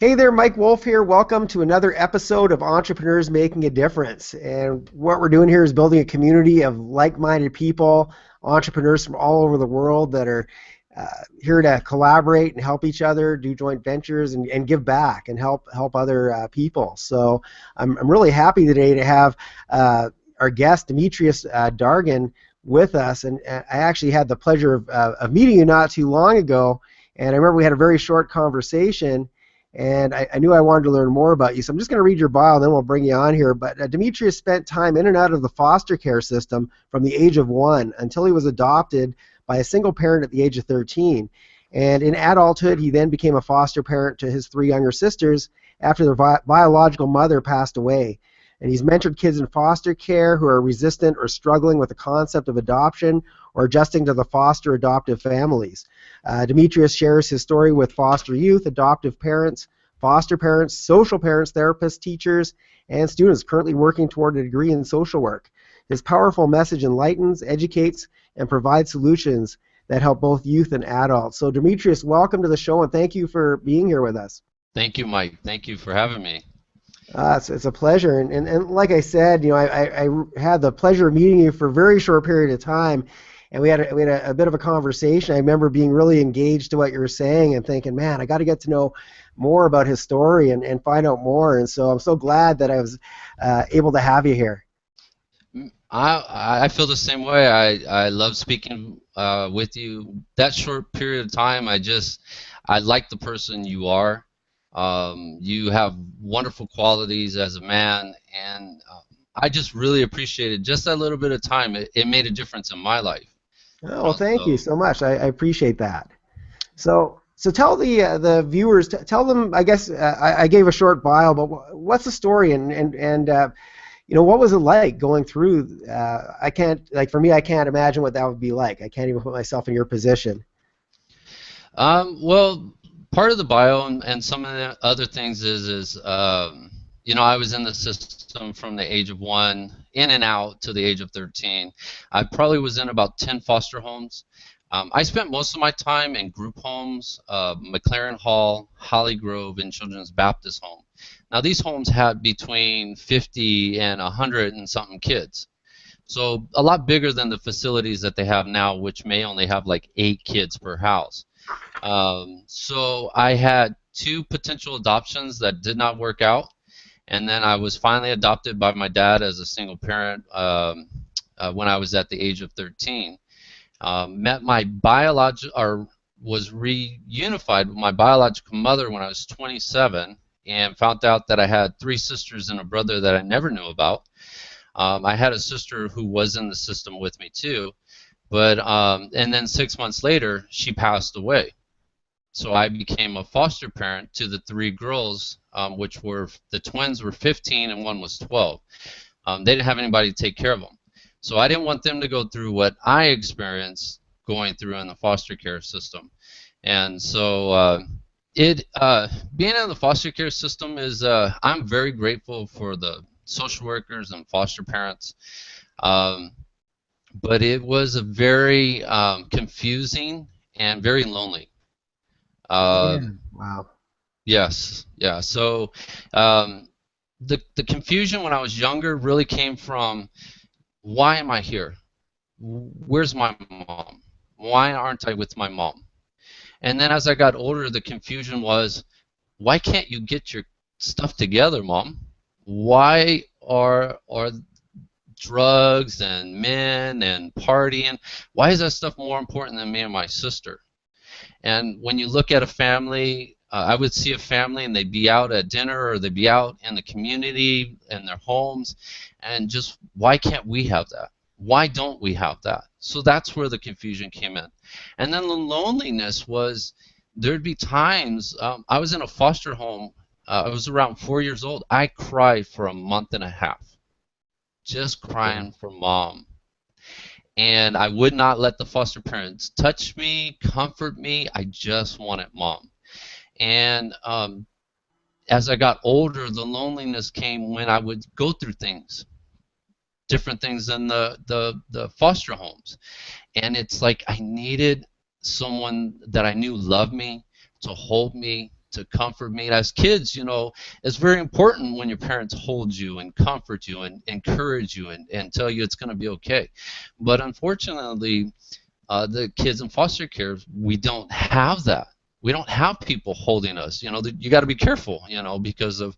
Hey there, Mike Wolf here. Welcome to another episode of Entrepreneurs Making a Difference. And what we're doing here is building a community of like-minded people, entrepreneurs from all over the world that are here to collaborate and help each other, do joint ventures, and give back and help other people. So I'm really happy today to have our guest, Demetrious Dargan, with us. And I actually had the pleasure of meeting you not too long ago. And I remember we had a very short conversation. And I knew I wanted to learn more about you, so I'm just going to read your bio, and then we'll bring you on here. But Demetrious spent time in and out of the foster care system from the age of 1 until he was adopted by a single parent at the age of 13. And in adulthood, he then became a foster parent to his 3 younger sisters after their biological mother passed away. And he's mentored kids in foster care who are resistant or struggling with the concept of adoption or adjusting to the foster adoptive families. Demetrious shares his story with foster youth, adoptive parents, foster parents, social parents, therapists, teachers, and students currently working toward a degree in social work. His powerful message enlightens, educates, and provides solutions that help both youth and adults. So Demetrious, welcome to the show, and thank you for being here with us. Thank you, Mike. Thank you for having me. It's a pleasure, and like I said, I had the pleasure of meeting you for a very short period of time, and we had a bit of a conversation. I remember being really engaged to what you were saying and thinking, man, I got to get to know more about his story and find out more. And so I'm so glad that I was able to have you here. I feel the same way. I love speaking with you. That short period of time, I like the person you are. You have wonderful qualities as a man, and I just really appreciated just that little bit of time. It made a difference in my life. Oh, well, thank you so much. I appreciate that. So tell the viewers, tell them. I guess I gave a short bio, but what's the story and what was it like going through? I can't, like, for me, I can't imagine what that would be like. I can't even put myself in your position. Well, part of the bio and some of the other things is I was in the system from the age of 1 in and out to the age of 13. I probably was in about 10 foster homes. I spent most of my time in group homes, McLaren Hall, Holly Grove, and Children's Baptist Home. Now these homes had between 50 and 100 and something kids. So a lot bigger than the facilities that they have now, which may only have like 8 kids per house. So I had 2 potential adoptions that did not work out, and then I was finally adopted by my dad as a single parent when I was at the age of 13. Met my was reunified with my biological mother when I was 27, and found out that I had 3 sisters and a brother that I never knew about. I had a sister who was in the system with me too, but and then 6 months later she passed away. So I became a foster parent to the 3 girls, which were, the twins were 15 and one was 12. They didn't have anybody to take care of them. So I didn't want them to go through what I experienced going through in the foster care system. And so being in the foster care system is, I'm very grateful for the social workers and foster parents. But it was a very confusing and very lonely. Yeah. Wow. Yes, yeah. So the confusion when I was younger really came from, why am I here? Where's my mom? Why aren't I with my mom? And then as I got older, the confusion was, why can't you get your stuff together, Mom? Why are drugs and men and partying, why is that stuff more important than me and my sister? And when you look at a family, I would see a family and they'd be out at dinner or they'd be out in the community in their homes, and just, why can't we have that? Why don't we have that? So that's where the confusion came in. And then the loneliness was, there'd be times, I was in a foster home, I was around 4 years old. I cried for a month and a half, just crying for Mom. And I would not let the foster parents touch me, comfort me. I just wanted Mom. And as I got older, the loneliness came when I would go through things, different things in the foster homes. And it's like I needed someone that I knew loved me, to hold me, to comfort me. And as kids, you know, it's very important when your parents hold you and comfort you and encourage you and tell you it's going to be okay. But unfortunately, the kids in foster care, we don't have that. We don't have people holding us. You know, you got to be careful, you know, because of,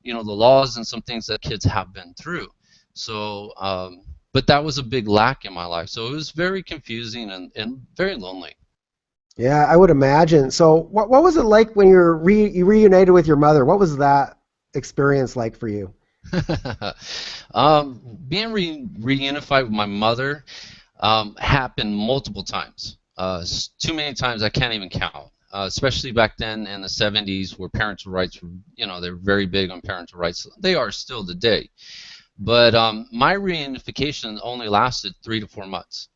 you know, the laws and some things that kids have been through. So, but that was a big lack in my life. So it was very confusing and very lonely. Yeah, I would imagine. So, what was it like when you reunited with your mother? What was that experience like for you? Being reunified with my mother happened multiple times. Too many times I can't even count. Especially back then in the 70s, where parental rights were, you know, they're very big on parental rights. They are still today. But my reunification only lasted 3 to 4 months.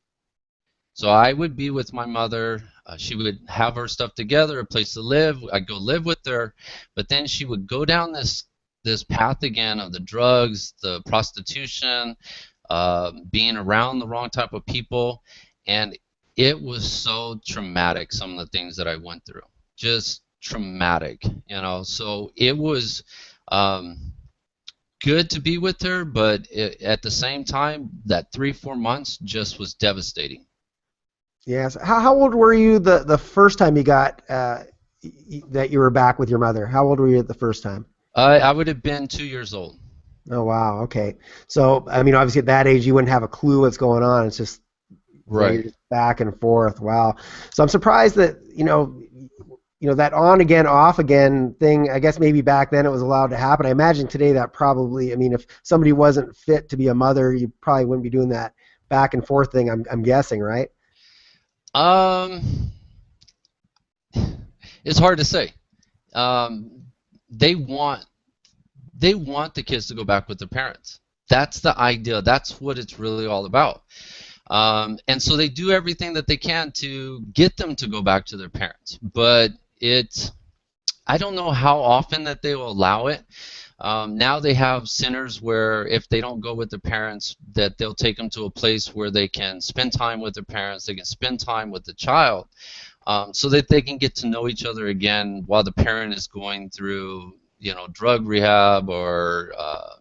So I would be with my mother. She would have her stuff together, a place to live. I'd go live with her, but then she would go down this path again of the drugs, the prostitution, being around the wrong type of people, and it was so traumatic. Some of the things that I went through, just traumatic, you know. So it was good to be with her, but at the same time, that 3 4 months just was devastating. Yes. How old were you the first time you got that you were back with your mother? How old were you the first time? I would have been 2 years old. Oh wow. Okay. So I mean, obviously at that age you wouldn't have a clue what's going on. It's just you're Right. just back and forth. Wow. So I'm surprised that that on again, off again thing. I guess maybe back then it was allowed to happen. I imagine today that probably. I mean, if somebody wasn't fit to be a mother, you probably wouldn't be doing that back and forth thing. I'm guessing, right? Um, it's hard to say. Um, they want they want the kids to go back with their parents. That's the idea. That's what it's really all about. And so they do everything that they can to get them to go back to their parents. But I don't know how often that they will allow it. Now they have centers where if they don't go with their parents, that they'll take them to a place where they can spend time with their parents, they can spend time with the child, so that they can get to know each other again while the parent is going through, you know, drug rehab or,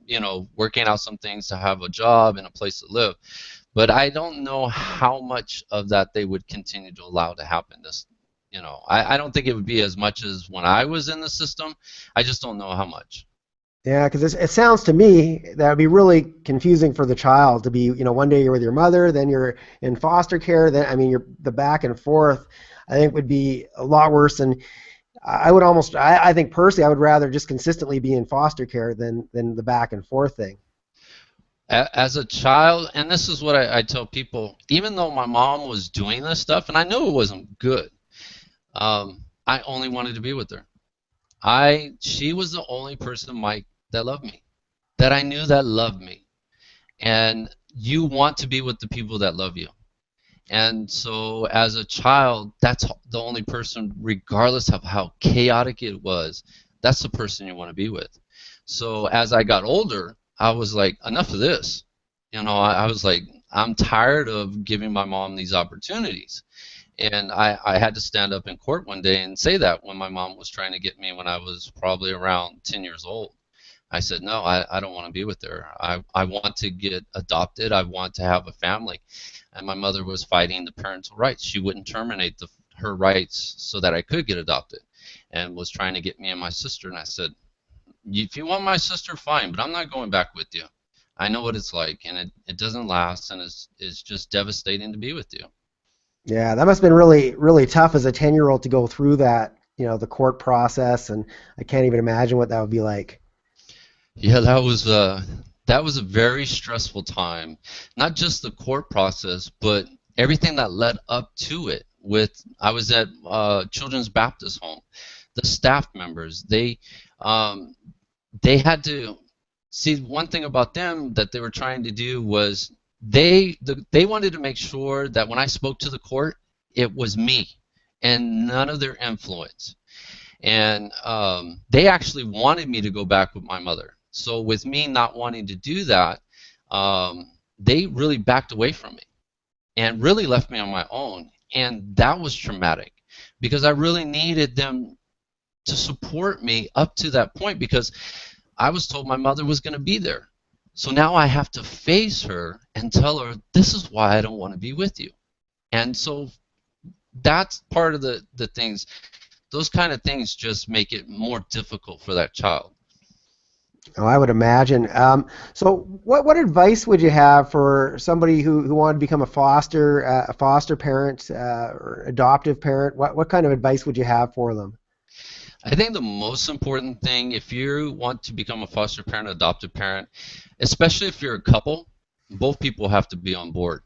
you know, working out some things to have a job and a place to live. But I don't know how much of that they would continue to allow to happen. You know, I don't think it would be as much as when I was in the system. I just don't know how much. Yeah, because it sounds to me that would be really confusing for the child to be, one day you're with your mother, then you're in foster care, then I mean, you're the back and forth. I think would be a lot worse, and I would almost, I think personally, I would rather just consistently be in foster care than the back and forth thing. As a child, and this is what I tell people, even though my mom was doing this stuff, and I knew it wasn't good, I only wanted to be with her. She was the only person, Mike, that loved me, that I knew that loved me. And you want to be with the people that love you. And so as a child, that's the only person, regardless of how chaotic it was, that's the person you want to be with. So as I got older, I was like, enough of this. You know, I was like, I'm tired of giving my mom these opportunities. And I had to stand up in court one day and say that when my mom was trying to get me when I was probably around 10 years old. I said, no, I don't want to be with her. I want to get adopted. I want to have a family. And my mother was fighting the parental rights. She wouldn't terminate her rights so that I could get adopted, and was trying to get me and my sister. And I said, if you want my sister, fine, but I'm not going back with you. I know what it's like, and it doesn't last, and it's just devastating to be with you. Yeah, that must have been really, really tough as a 10-year-old to go through that, the court process, and I can't even imagine what that would be like. Yeah, that was a very stressful time. Not just the court process, but everything that led up to it. I was at Children's Baptist Home. The staff members, um, they had to see, one thing about them that they were trying to do was they wanted to make sure that when I spoke to the court, it was me and none of their influence. And they actually wanted me to go back with my mother. So with me not wanting to do that, they really backed away from me and really left me on my own. And that was traumatic because I really needed them to support me up to that point because I was told my mother was going to be there. So now I have to face her and tell her, this is why I don't want to be with you. And so that's part of the things. Those kind of things just make it more difficult for that child. Oh, I would imagine. So, what advice would you have for somebody who wanted to become a foster parent or adoptive parent? What kind of advice would you have for them? I think the most important thing, if you want to become a foster parent, adoptive parent, especially if you're a couple, both people have to be on board.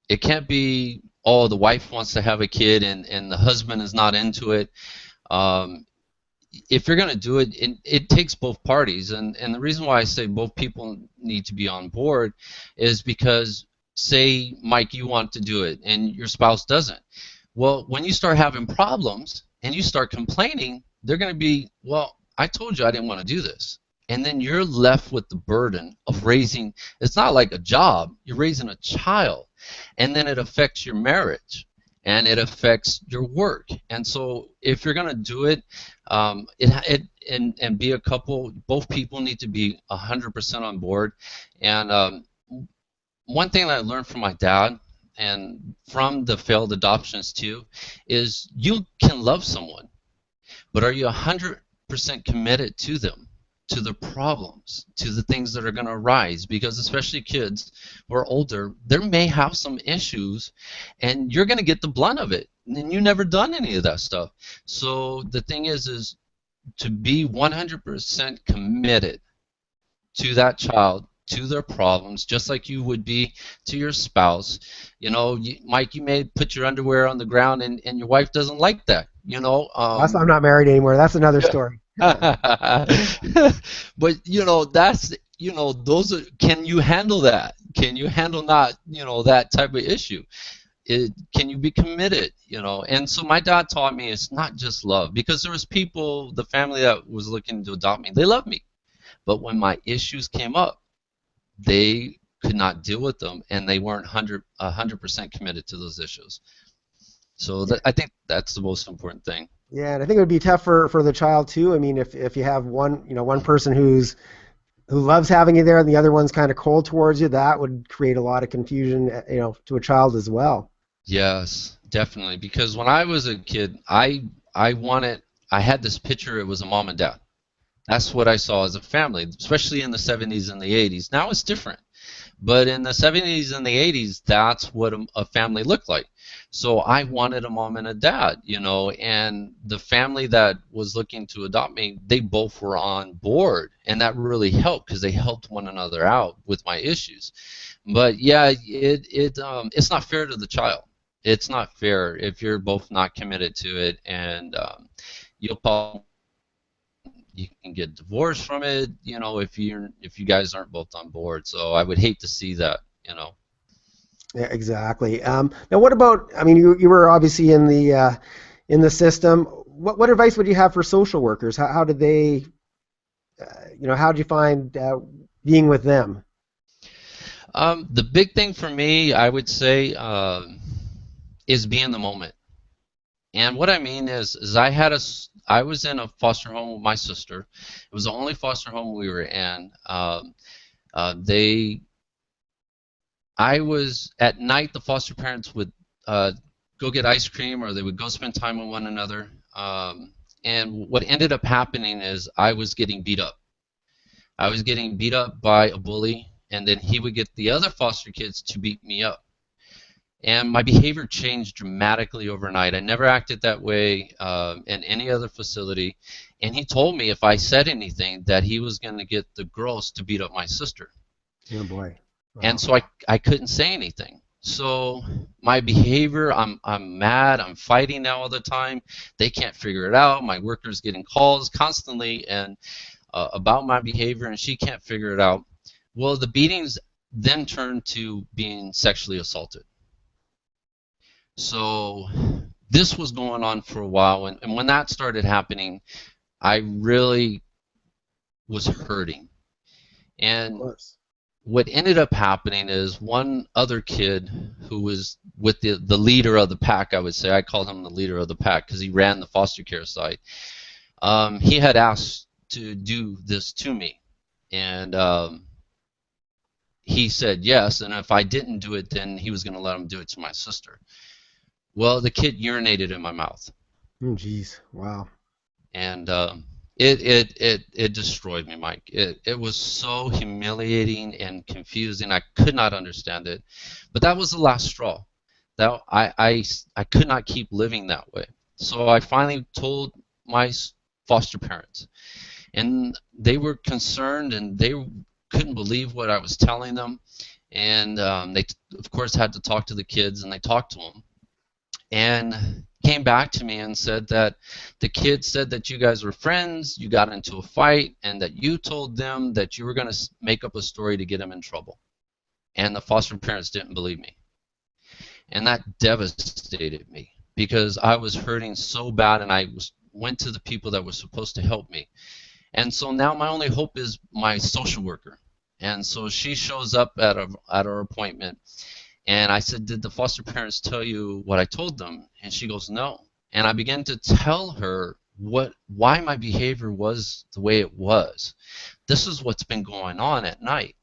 It can't be, oh, the wife wants to have a kid and the husband is not into it. Um, if you're going to do it, it takes both parties. And the reason why I say both people need to be on board is because, say, Mike, you want to do it and your spouse doesn't. Well, when you start having problems and you start complaining, they're going to be, well, I told you I didn't want to do this. And then you're left with the burden of raising, it's not like a job, you're raising a child. And then it affects your marriage and it affects your work. And so if you're going to do it, and be a couple, both people need to be 100% on board. And one thing that I learned from my dad and from the failed adoptions too is you can love someone, but are you 100% committed to them, to the problems, to the things that are going to arise? Because especially kids who are older, they may have some issues and you're going to get the blunt of it. And you never done any of that stuff. So the thing is to be 100% committed to that child, to their problems, just like you would be to your spouse. You know, Mike, you may put your underwear on the ground and your wife doesn't like that, you know. I'm not married anymore. That's another story. But, you know, that's, you know, those are, can you handle that? Can you handle not, you know, that type of issue? Can you be committed, you know? And so my dad taught me it's not just love, because there was people, the family that was looking to adopt me, they loved me. But when my issues came up, they could not deal with them, and they weren't 100% committed to those issues. So I think that's the most important thing. Yeah, and I think it would be tough for the child too. I mean, if you have one person who loves having you there and the other one's kind of cold towards you, that would create a lot of confusion, to a child as well. Yes, definitely. Because when I was a kid, I had this picture. It was a mom and dad. That's what I saw as a family, especially in the 70s and the 80s. Now it's different. But in the 70s and the 80s, that's what a family looked like. So I wanted a mom and a dad, you know, and the family that was looking to adopt me, they both were on board. And that really helped because they helped one another out with my issues. But yeah, it's not fair to the child. It's not fair if you're both not committed to it, and you'll probably, you can get divorced from it, you know, if you guys aren't both on board. So I would hate to see that, you know. Yeah, exactly. Now, what about? I mean, you were obviously in the system. What advice would you have for social workers? How did they, how did you find being with them? The big thing for me, I would say, is be in the moment. And what I mean is I was in a foster home with my sister. It was the only foster home we were in. They I was at night. The foster parents would go get ice cream, or they would go spend time with one another. And what ended up happening is I was getting beat up. I was getting beat up by a bully, and then he would get the other foster kids to beat me up. And my behavior changed dramatically overnight. I never acted that way in any other facility. And he told me if I said anything that he was going to get the girls to beat up my sister. Oh boy. Wow. And so I couldn't say anything. So my behavior, I'm mad, I'm fighting now all the time. They can't figure it out. My worker's getting calls constantly and about my behavior, and she can't figure it out. Well, the beatings then turned to being sexually assaulted. So this was going on for a while, and when that started happening, I really was hurting. And what ended up happening is one other kid who was with the leader of the pack, I would say, I called him the leader of the pack because he ran the foster care site. He had asked to do this to me, and he said yes, and if I didn't do it, then he was going to let him do it to my sister. Well, the kid urinated in my mouth, Oh, geez. Wow. and it destroyed me, Mike. It was so humiliating and confusing. I could not understand it, but that was the last straw. That I could not keep living that way. So I finally told my foster parents, and they were concerned, and they couldn't believe what I was telling them. And they, of course, had to talk to the kids, and they talked to them, and came back to me and said that the kids said that you guys were friends, you got into a fight, and that you told them that you were going to make up a story to get them in trouble. And the foster parents didn't believe me. And that devastated me because I was hurting so bad, and went to the people that were supposed to help me. And so now my only hope is my social worker. And so she shows up at our appointment, and I said, "Did the foster parents tell you what I told them?" And she goes, "No." And I began to tell her why my behavior was the way it was. This is what's been going on at night.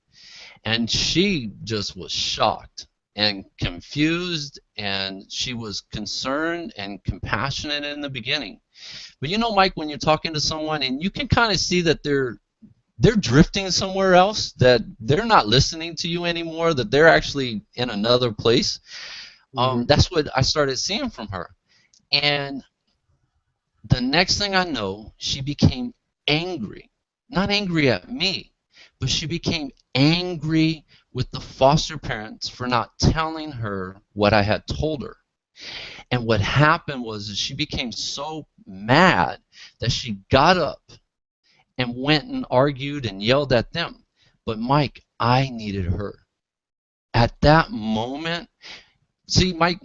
And she just was shocked and confused, and she was concerned and compassionate in the beginning. But you know, Mike, when you're talking to someone and you can kind of see that they're drifting somewhere else, that they're not listening to you anymore, that they're actually in another place. Hmm. That's what I started seeing from her. And the next thing I know, she became angry. Not angry at me, but she became angry with the foster parents for not telling her what I had told her. And what happened was she became so mad that she got up and went and argued and yelled at them. But Mike, I needed her. At that moment, see, Mike,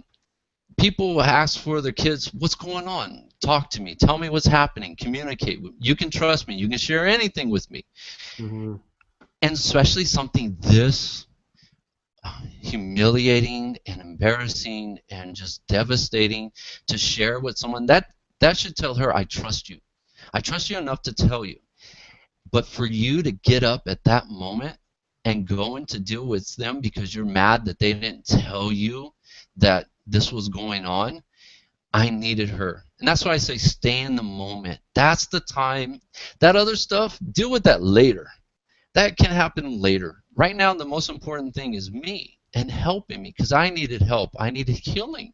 people ask for their kids, "What's going on? Talk to me. Tell me what's happening. Communicate with me. You can trust me. You can share anything with me." Hmm. And especially something this humiliating and embarrassing and just devastating to share with someone, that should tell her, "I trust you. I trust you enough to tell you." But for you to get up at that moment and go in to deal with them because you're mad that they didn't tell you that this was going on, I needed her. And that's why I say stay in the moment. That's the time. That other stuff, deal with that later. That can happen later. Right now, the most important thing is me and helping me because I needed help. I needed healing.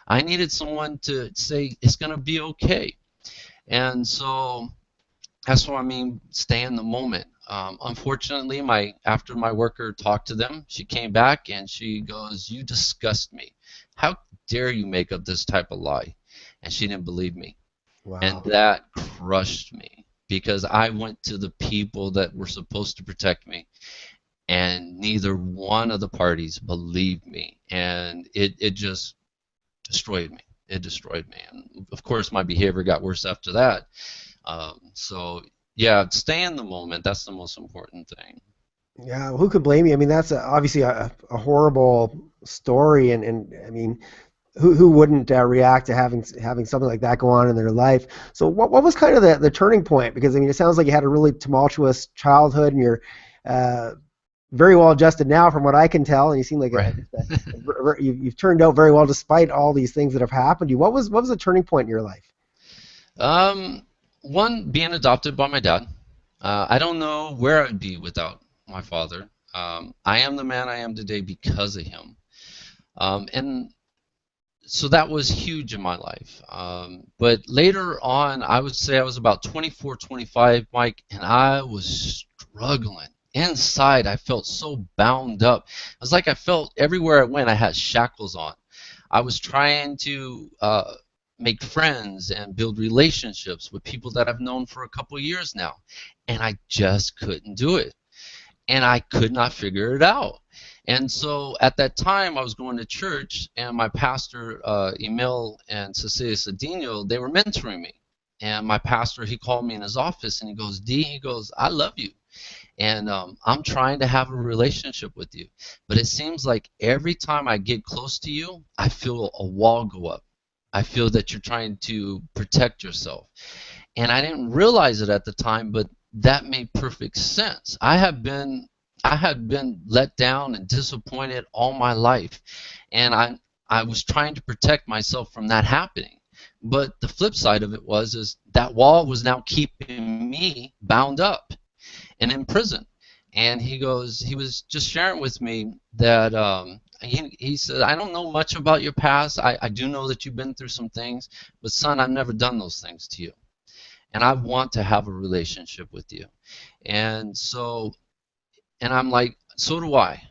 I needed someone to say it's going to be okay. And so that's what I mean, stay in the moment. Unfortunately, after my worker talked to them, she came back and she goes, "You disgust me. How dare you make up this type of lie?" And she didn't believe me. And Wow. that crushed me because I went to the people that were supposed to protect me, and neither one of the parties believed me. And it just destroyed me. It destroyed me. And of course, my behavior got worse after that. So yeah, stay in the moment. That's the most important thing. Yeah, who could blame you? I mean, that's obviously a horrible story, and I mean, who wouldn't react to having something like that go on in their life? So, what was kind of the turning point? Because I mean, it sounds like you had a really tumultuous childhood, and you're uh, very well adjusted now, from what I can tell, and you seem like Right. you've turned out very well despite all these things that have happened to you. What was the turning point in your life? Um, One, being adopted by my dad. I don't know where I'd be without my father. I am the man I am today because of him. And so that was huge in my life. But later on, I would say I was about 24, 25, Mike, and I was struggling. Inside, I felt so bound up. It was like I felt everywhere I went, I had shackles on. I was trying to make friends and build relationships with people that I've known for a couple years now, and I just couldn't do it, and I could not figure it out. And so at that time, I was going to church, and my pastor, Emil and Cecilia Cedinho, they were mentoring me. And my pastor, he called me in his office, and he goes, "D," he goes, "I love you, and I'm trying to have a relationship with you. But it seems like every time I get close to you, I feel a wall go up. I feel that you're trying to protect yourself." And I didn't realize it at the time, but that made perfect sense. I had been let down and disappointed all my life, and I was trying to protect myself from that happening. But the flip side of it was is that wall was now keeping me bound up and in prison. And he was just sharing with me that he said, I don't know much about your past. I do know that you've been through some things, but son, I've never done those things to you. And I want to have a relationship with you. And so, and I'm like, so do I.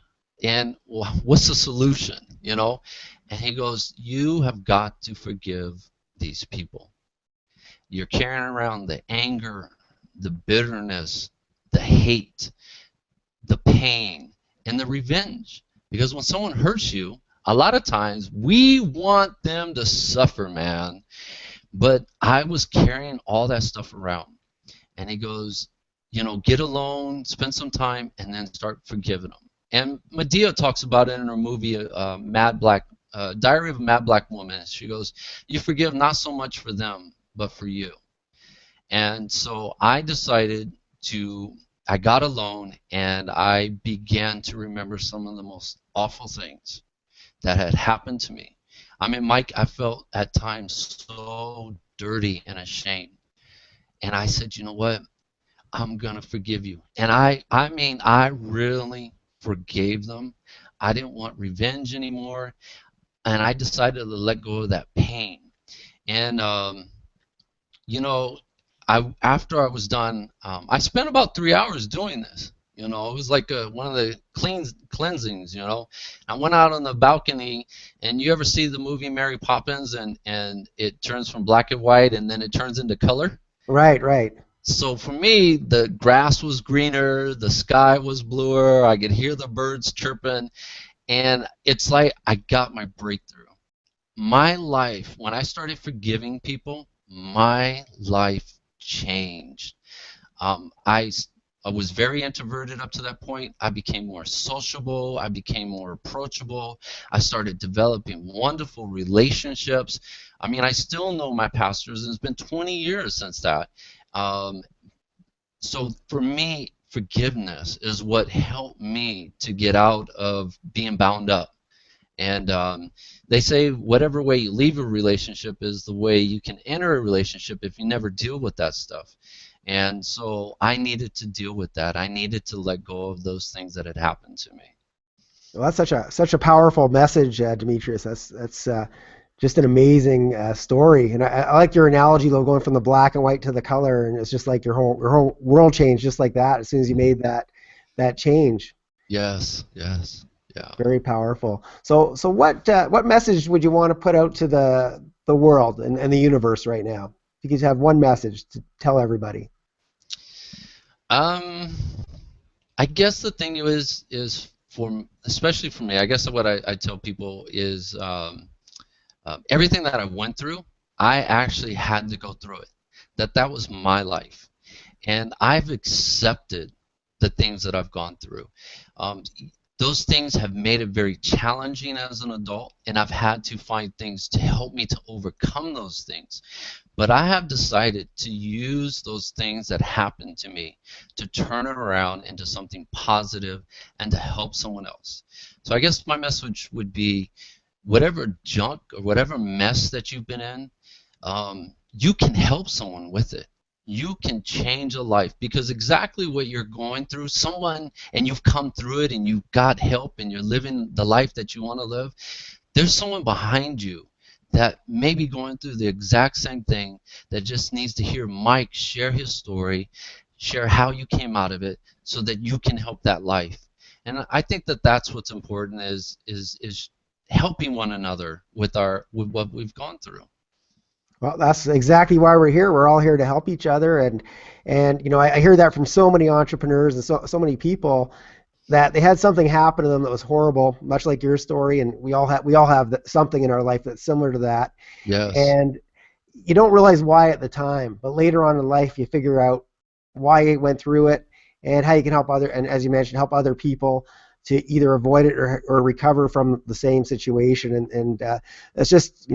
And what's the solution, you know? And he goes, you have got to forgive these people. You're carrying around the anger, the bitterness, the hate, the pain, and the revenge. Because when someone hurts you, a lot of times we want them to suffer, man. But I was carrying all that stuff around. And he goes, get alone, spend some time, and then start forgiving them. And Medea talks about it in her movie, Diary of a Mad Black Woman. She goes, you forgive not so much for them, but for you. And so I got alone and I began to remember some of the most awful things that had happened to me. I mean, Mike, I felt at times so dirty and ashamed. And I said, you know what? I'm going to forgive you. And I really forgave them. I didn't want revenge anymore. And I decided to let go of that pain. And, you know, after I was done, I spent about 3 hours doing this. It was like one of the cleansings. I went out on the balcony, and you ever see the movie Mary Poppins, and it turns from black and white, and then it turns into color? Right, right. So for me, the grass was greener, the sky was bluer, I could hear the birds chirping, and it's like I got my breakthrough. My life, when I started forgiving people, my life changed. I was very introverted up to that point. I became more sociable. I became more approachable. I started developing wonderful relationships. I mean, I still know my pastors, and it's been 20 years since that. Um, so for me, forgiveness is what helped me to get out of being bound up. And they say whatever way you leave a relationship is the way you can enter a relationship if you never deal with that stuff. And so I needed to deal with that. I needed to let go of those things that had happened to me. Well, that's such a powerful message, Demetrious. That's just an amazing story. And I like your analogy, though, going from the black and white to the color, and it's just like your whole world changed just like that as soon as you made that change. Yes, yes, yeah. Very powerful. So what message would you want to put out to the world and the universe right now? If you could have one message to tell everybody. Um, I guess the thing is especially for me, I guess what I tell people is everything that I went through, I actually had to go through it. That was my life, and I've accepted the things that I've gone through. Um, those things have made it very challenging as an adult, and I've had to find things to help me to overcome those things. But I have decided to use those things that happened to me to turn it around into something positive and to help someone else. So I guess my message would be whatever junk or whatever mess that you've been in, you can help someone with it. You can change a life because exactly what you're going through, and you've come through it and you've got help and you're living the life that you want to live, there's someone behind you that may be going through the exact same thing that just needs to hear Mike share his story, share how you came out of it so that you can help that life. And I think that that's what's important is helping one another with what we've gone through. Well, that's exactly why we're here. We're all here to help each other, and I hear that from so many entrepreneurs and so many people that they had something happen to them that was horrible, much like your story, and we all have something in our life that's similar to that. Yes. And you don't realize why at the time, but later on in life you figure out why you went through it and how you can help and as you mentioned, help other people to either avoid it or recover from the same situation. And it's just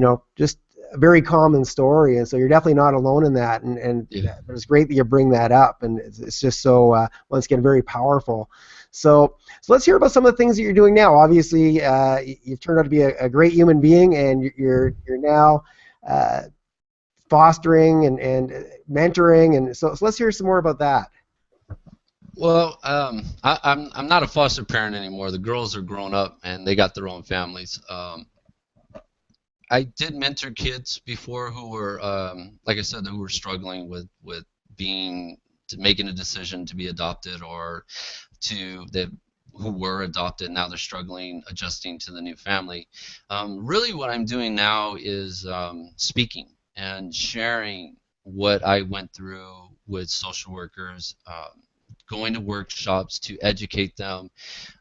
a very common story, and so you're definitely not alone in that. And Yeah. it's great that you bring that up, and it's just so once again very powerful. So let's hear about some of the things that you're doing now. Obviously, you've turned out to be a great human being, and you're now fostering and mentoring, and so let's hear some more about that. Well, I'm not a foster parent anymore. The girls are grown up and they got their own families. I did mentor kids before who were, like I said, who were struggling with being making a decision to be adopted, or to that who were adopted, now they're struggling adjusting to the new family. Really, what I'm doing now is speaking and sharing what I went through with social workers. Going to workshops to educate them,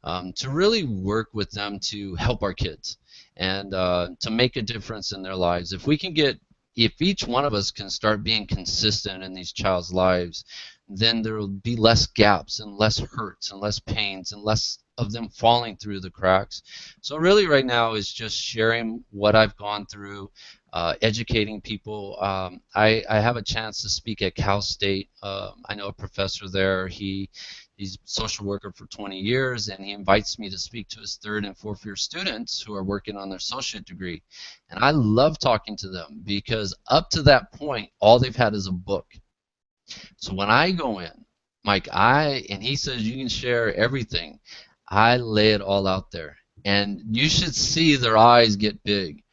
to really work with them to help our kids and to make a difference in their lives. If each one of us can start being consistent in these child's lives, then there will be less gaps and less hurts and less pains and less of them falling through the cracks. So really right now is just sharing what I've gone through, educating people. I have a chance to speak at Cal State. I know a professor there. He's a social worker for 20 years, and he invites me to speak to his third and fourth year students who are working on their associate degree. And I love talking to them because up to that point, all they've had is a book. So when I go in, Mike, and he says you can share everything, I lay it all out there. And you should see their eyes get big,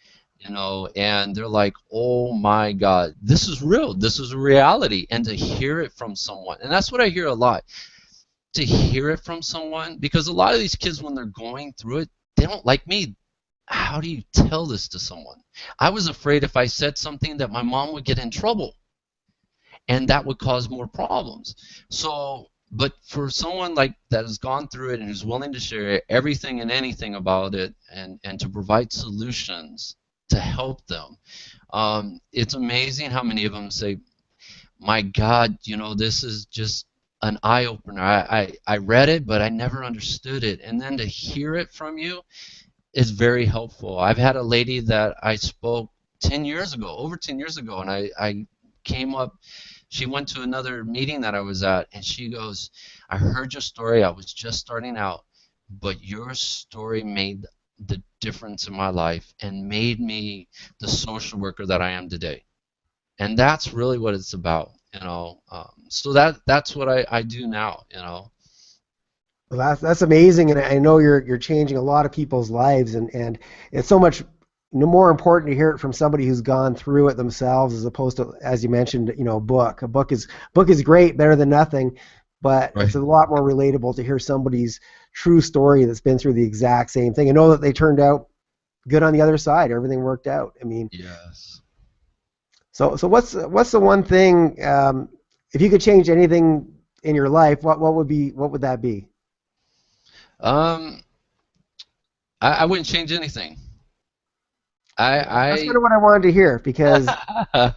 and they're like, oh my God, this is real. This is a reality. And to hear it from someone, and that's what I hear a lot, to hear it from someone, because a lot of these kids, when they're going through it, they don't like me. How do you tell this to someone? I was afraid if I said something that my mom would get in trouble, and that would cause more problems. So, but for someone like that has gone through it and who's willing to share everything and anything about it, and to provide solutions to help them, it's amazing how many of them say, my God, this is just an eye opener. I read it, but I never understood it. And then to hear it from you is very helpful. I've had a lady that I spoke 10 years ago, over 10 years ago, and I came up. She went to another meeting that I was at, and she goes, I heard your story. I was just starting out, but your story made the difference in my life and made me the social worker that I am today. And that's really what it's about. So that's what I do now. Well, that's amazing, and I know you're changing a lot of people's lives, and it's so much more important to hear it from somebody who's gone through it themselves, as opposed to, as you mentioned, a book. A book is great, better than nothing, but Right. it's a lot more relatable to hear somebody's true story that's been through the exact same thing and know that they turned out good on the other side. Everything worked out. I mean, Yes. so what's the one thing, if you could change anything in your life, what would that be? Um, I wouldn't change anything. That's kind I of what I wanted to hear, because I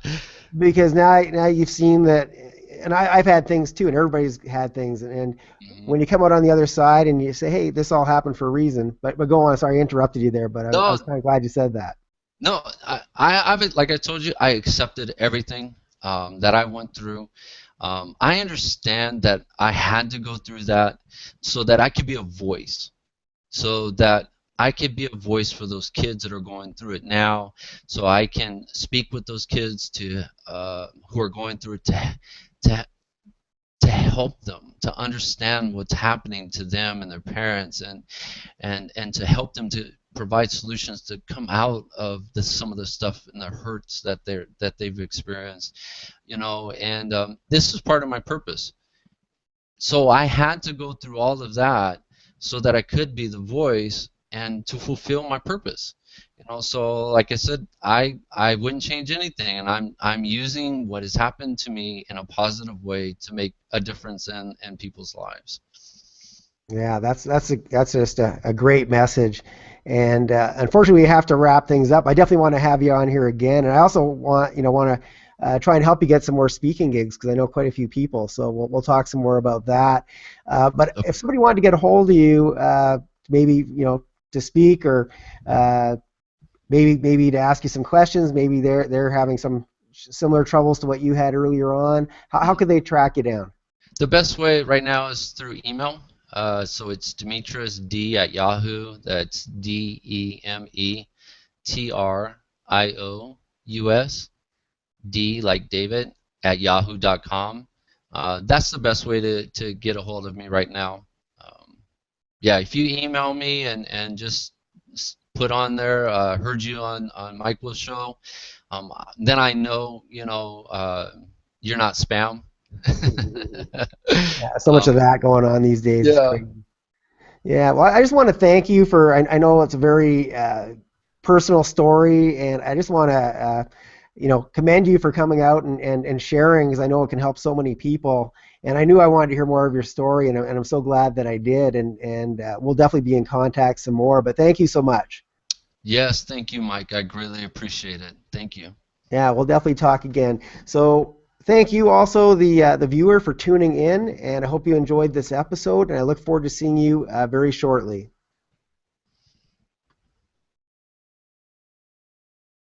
now you've seen that, and I've had things too, and everybody's had things, and Mhm. when you come out on the other side and you say, hey, this all happened for a reason, but go on. Sorry, I interrupted you there, but I No, was kind of glad you said that. no. I've, like I told you, I accepted everything that I went through. I understand that I had to go through that so that I could be a voice, so that I could be a voice for those kids that are going through it now, so I can speak with those kids to who are going through it, to to help them to understand what's happening to them and their parents, and to help them to provide solutions to come out of some of the stuff and the hurts that they've experienced, and this is part of my purpose. So I had to go through all of that so that I could be the voice and to fulfill my purpose. So like I said, I wouldn't change anything, and I'm using what has happened to me in a positive way to make a difference in people's lives. Yeah, that's just a great message, and unfortunately we have to wrap things up. I definitely want to have you on here again, and I also want to try and help you get some more speaking gigs, because I know quite a few people. So we'll talk some more about that. But if Okay. somebody wanted to get a hold of you, maybe to speak, or maybe to ask you some questions. Maybe they're having some similar troubles to what you had earlier on. How could they track you down? The best way right now is through email. So it's Demetrious D at Yahoo. That's Demetrious D like David at yahoo.com. That's the best way to get a hold of me right now. Yeah, if you email me and just put on there, heard you on Michael's show, then I know, you're not spam. Yeah, so much of um, that going on these days. It's yeah. crazy. Yeah, well, I just want to thank you for. I know it's a very personal story, and I just want to, commend you for coming out and sharing, because I know it can help so many people. And I knew I wanted to hear more of your story, and I'm so glad that I did. And we'll definitely be in contact some more. But thank you so much. Yes, thank you, Mike. I greatly appreciate it. Thank you. Yeah, we'll definitely talk again. So thank you also the viewer for tuning in, and I hope you enjoyed this episode. And I look forward to seeing you very shortly.